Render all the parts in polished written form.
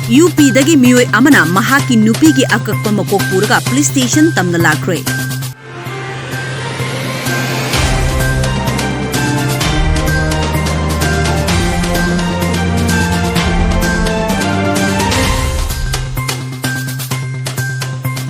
UP dagi miyoy amana mahaki nupi gi akakpa makok puraga police station tamna lakhre.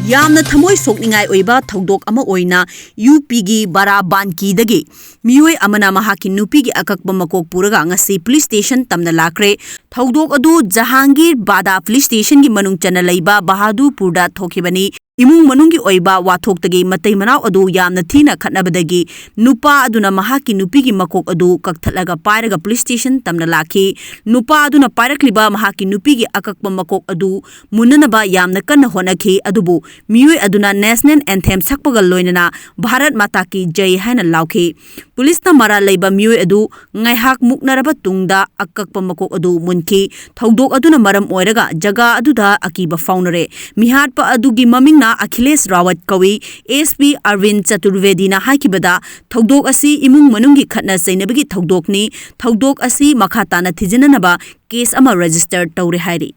Yamna thamoi sokningai oiba thodok ama oina UP gi Barabanki dagi miyoy amana mahaki nupi gi akakpa makok puraga ngasi police station tamna lakre. Thodok adu Jahangir Bada police station gi manung chana leiba Bahadurpur da thokibani. Imung manungi oiba wathok tagi matai manau adu yamna thina khatnabadagi Nupa aduna mahaki nupi gi makok adu kakthatlaga pairaga police station tamna lakhi. Nupa aduna pairakliba mahaki nupi gi akakpa makok adu munanaba yamna kanna honakhi adubu miyoy aduna national anthem sakpaga loinana Bharat Mata ki Jai haina laukhi. Police na mara leiba miyoy adu ngaihak muknaraba tungda akakpa makok adu munkhi. Thodok aduna maram oiraga jaga aduda akiba faunare. Mihatpa adugi maming Akhilesh Rawat kawi SP Arvind Chaturvedi na haikibada thodok asi imung manungi khatna sainabagi thodok ni thodok asi makha tana thijinanaba case ama register tawre hairi.